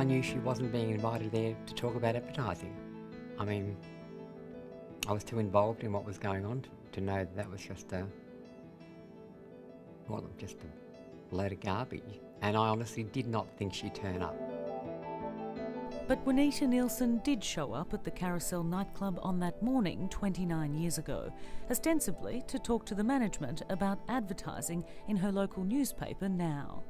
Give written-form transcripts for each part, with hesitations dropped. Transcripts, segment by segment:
knew she wasn't being invited there to talk about advertising. I mean, I was too involved in what was going on to know that that was just a load of garbage. And I honestly did not think she'd turn up. But Juanita Nielsen did show up at the Carousel nightclub on that morning 29 years ago, ostensibly to talk to the management about advertising in her local newspaper Now.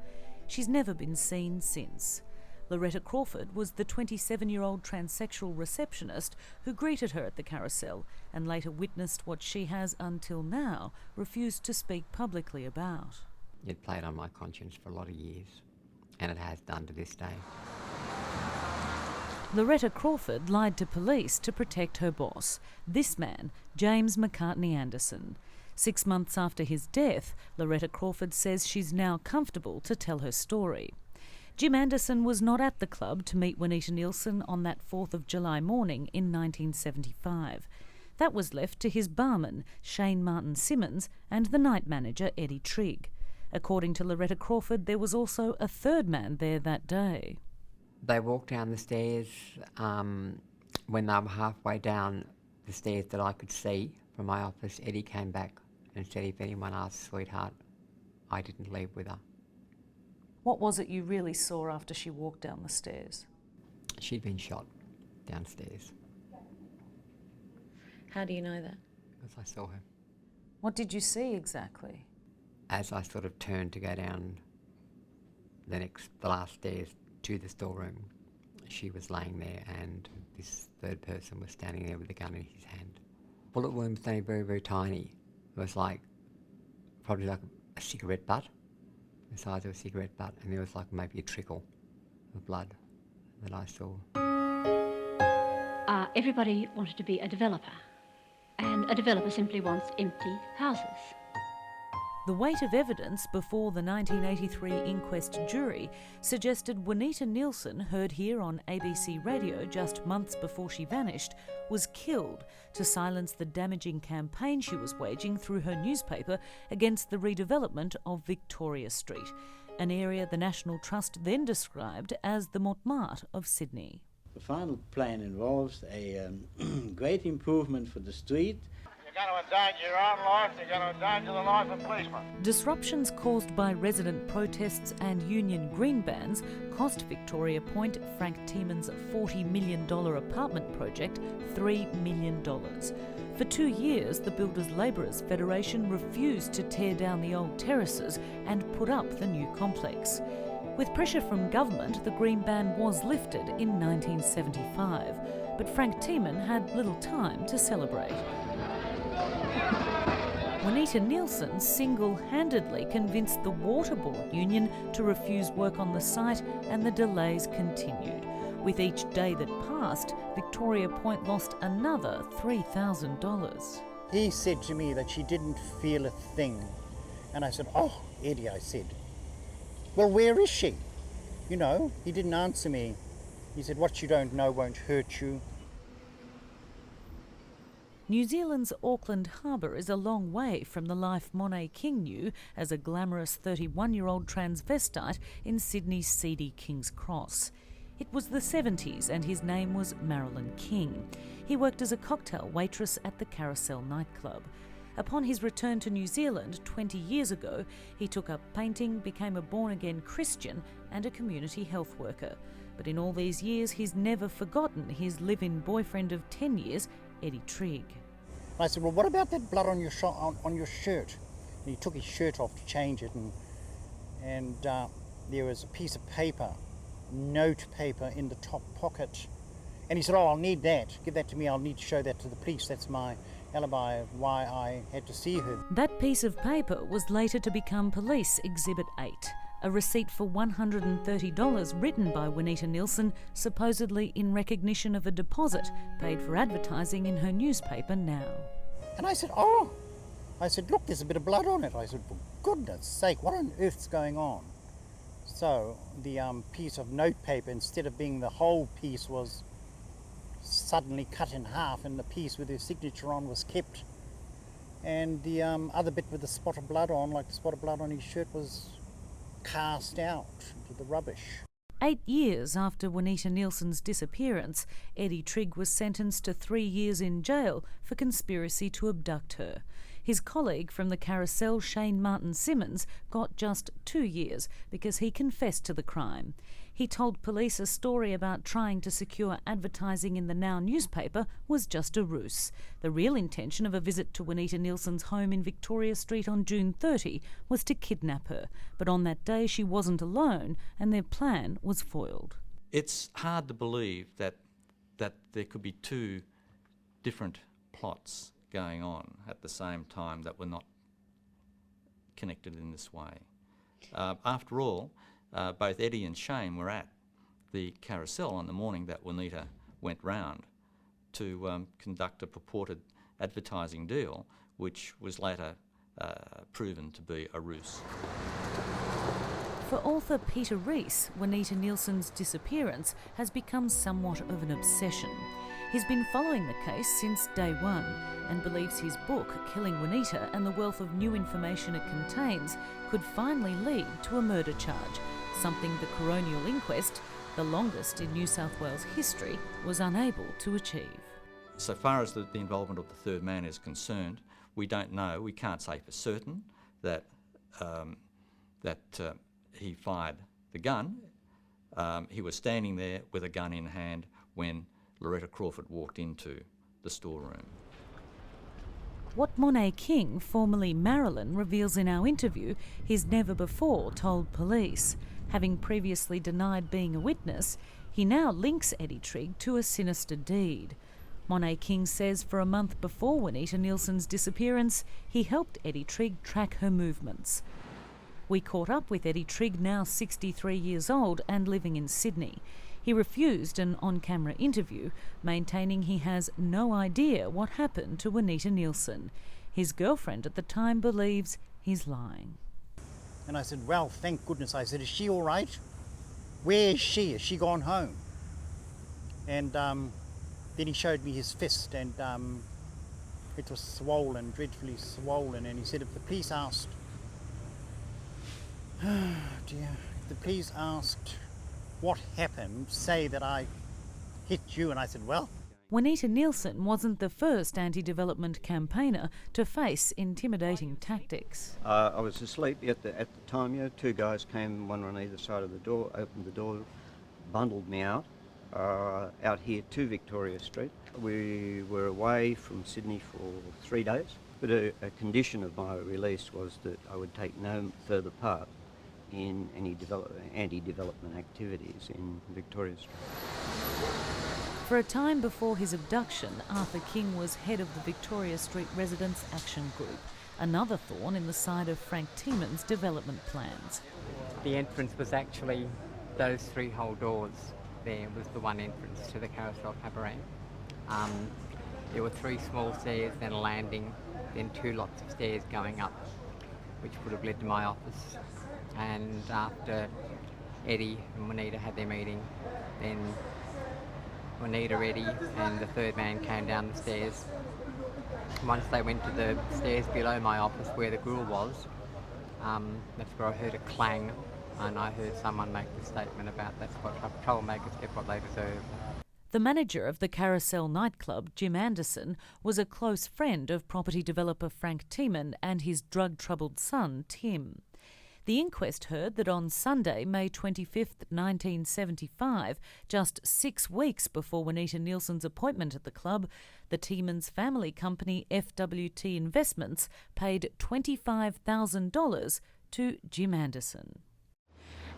She's never been seen since. Loretta Crawford was the 27-year-old transsexual receptionist who greeted her at the Carousel and later witnessed what she has, until now, refused to speak publicly about. It played on my conscience for a lot of years, and it has done to this day. Loretta Crawford lied to police to protect her boss, this man, James McCartney Anderson. 6 months after his death, Loretta Crawford says she's now comfortable to tell her story. Jim Anderson was not at the club to meet Juanita Nielsen on that 4th of July morning in 1975. That was left to his barman, Shane Martin Simmons, and the night manager, Eddie Trigg. According to Loretta Crawford, there was also a third man there that day. They walked down the stairs. When they were halfway down the stairs that I could see from my office, Eddie came back and said, if anyone asks, sweetheart, I didn't leave with her. What was it you really saw after she walked down the stairs? She'd been shot downstairs. How do you know that? Because I saw her. What did you see exactly? As I sort of turned to go down the last stairs to the storeroom, she was laying there and this third person was standing there with a gun in his hand. Bullet wound was only very, very tiny. It was probably like a cigarette butt, the size of a cigarette butt, and there was like maybe a trickle of blood that I saw. Everybody wanted to be a developer, and a developer simply wants empty houses. The weight of evidence before the 1983 inquest jury suggested Juanita Nielsen, heard here on ABC Radio just months before she vanished, was killed to silence the damaging campaign she was waging through her newspaper against the redevelopment of Victoria Street, an area the National Trust then described as the Montmartre of Sydney. The final plan involves a great improvement for the street. You're going to endanger your own life, you're going to endanger the life of policemen. Disruptions caused by resident protests and union green bans cost Victoria Point Frank Tieman's $40 million apartment project $3 million. For 2 years, the Builders Labourers Federation refused to tear down the old terraces and put up the new complex. With pressure from government, the green ban was lifted in 1975, but Frank Tieman had little time to celebrate. Juanita Nielsen single-handedly convinced the Water Board Union to refuse work on the site, and the delays continued. With each day that passed, Victoria Point lost another $3,000. He said to me that she didn't feel a thing. And I said, "Oh, Eddie," I said, "well, where is she?" You know, he didn't answer me. He said, "What you don't know won't hurt you." New Zealand's Auckland Harbour is a long way from the life Monet King knew as a glamorous 31-year-old transvestite in Sydney's seedy King's Cross. It was the 70s and his name was Marilyn King. He worked as a cocktail waitress at the Carousel nightclub. Upon his return to New Zealand 20 years ago, he took up painting, became a born-again Christian and a community health worker. But in all these years, he's never forgotten his live-in boyfriend of 10 years, Eddie Trigg. I said, "Well, what about that blood on your shirt?" And he took his shirt off to change it, and there was a piece of paper, note paper, in the top pocket. And he said, "Oh, I'll need that. Give that to me. I'll need to show that to the police. That's my alibi of why I had to see her." That piece of paper was later to become Police Exhibit 8, a receipt for $130 written by Juanita Nielsen, supposedly in recognition of a deposit paid for advertising in her newspaper Now. And I said, "Oh," I said, "look, there's a bit of blood on it." I said, "For goodness sake, what on earth's going on?" So the piece of notepaper, instead of being the whole piece, was suddenly cut in half, and the piece with her signature on was kept. And the other bit with the spot of blood on, like the spot of blood on his shirt, was cast out into the rubbish. 8 years after Juanita Nielsen's disappearance, Eddie Trigg was sentenced to 3 years in jail for conspiracy to abduct her. His colleague from the Carousel, Shane Martin Simmons, got just 2 years because he confessed to the crime. He told police a story about trying to secure advertising in the Now newspaper was just a ruse. The real intention of a visit to Juanita Nielsen's home in Victoria Street on June 30 was to kidnap her, but on that day she wasn't alone and their plan was foiled. It's hard to believe that there could be two different plots going on at the same time that were not connected in this way. After all, both Eddie and Shane were at the Carousel on the morning that Juanita went round to conduct a purported advertising deal, which was later proven to be a ruse. For author Peter Rees, Juanita Nielsen's disappearance has become somewhat of an obsession. He's been following the case since day one and believes his book, Killing Juanita, and the wealth of new information it contains could finally lead to a murder charge, something the coronial inquest, the longest in New South Wales history, was unable to achieve. So far as the involvement of the third man is concerned, we don't know, we can't say for certain that he fired the gun. He was standing there with a gun in hand when Loretta Crawford walked into the storeroom. What Monet King, formerly Marilyn, reveals in our interview, he's never before told police. Having previously denied being a witness, he now links Eddie Trigg to a sinister deed. Monet King says for a month before Juanita Nielsen's disappearance, he helped Eddie Trigg track her movements. We caught up with Eddie Trigg, now 63 years old and living in Sydney. He refused an on-camera interview, maintaining he has no idea what happened to Juanita Nielsen. His girlfriend at the time believes he's lying. And I said, well, thank goodness. I said, is she all right? Where is she? Has she gone home? And then he showed me his fist, and it was swollen, dreadfully swollen. And he said, if the police asked, if the police asked what happened, say that I hit you. And I said, well. Juanita Nielsen wasn't the first anti-development campaigner to face intimidating tactics. I was asleep at the time. Two guys came, one on either side of the door, opened the door, bundled me out here to Victoria Street. We were away from Sydney for 3 days, but a condition of my release was that I would take no further part in any anti-development activities in Victoria Street. For a time before his abduction, Arthur King was head of the Victoria Street Residents Action Group, another thorn in the side of Frank Tieman's development plans. The entrance was actually those 3 whole doors. There was the one entrance to the Carousel Cabaret. There were 3 small stairs, then a landing, then 2 lots of stairs going up, which would have led to my office. And after Eddie and Juanita had their meeting, then Juanita, Eddie and the third man came down the stairs. Once they went to the stairs below my office where the grill was, that's where I heard a clang, and I heard someone make the statement about that's what troublemakers get what they deserve. The manager of the Carousel nightclub, Jim Anderson, was a close friend of property developer Frank Tieman and his drug-troubled son, Tim. The inquest heard that on Sunday, May 25th, 1975, just 6 weeks before Juanita Nielsen's appointment at the club, the Tiemans family company FWT Investments paid $25,000 to Jim Anderson.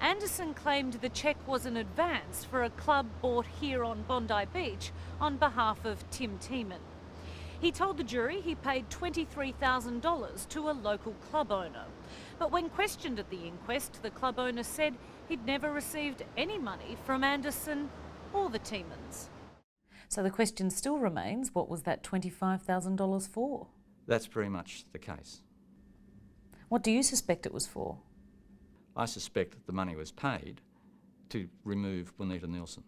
Anderson claimed the cheque was an advance for a club bought here on Bondi Beach on behalf of Tim Tieman. He told the jury he paid $23,000 to a local club owner. But when questioned at the inquest, the club owner said he'd never received any money from Anderson or the Tiemans. So the question still remains, what was that $25,000 for? That's very much the case. What do you suspect it was for? I suspect that the money was paid to remove Juanita Nielsen.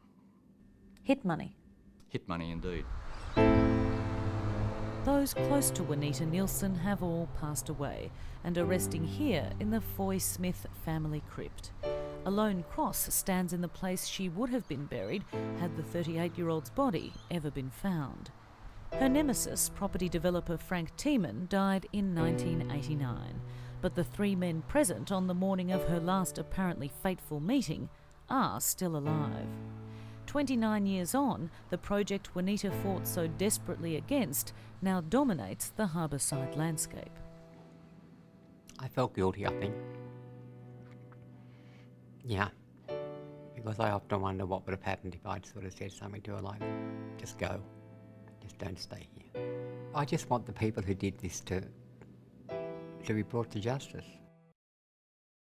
Hit money? Hit money indeed. Those close to Juanita Nielsen have all passed away and are resting here in the Foy Smith family crypt. A lone cross stands in the place she would have been buried had the 38-year-old's body ever been found. Her nemesis, property developer Frank Tiemann, died in 1989, but the 3 men present on the morning of her last apparently fateful meeting are still alive. 29 years on, the project Juanita fought so desperately against now dominates the harbourside landscape. I felt guilty, I think. Yeah. Because I often wonder what would have happened if I'd sort of said something to her like, just go. Just don't stay here. I just want the people who did this to be brought to justice.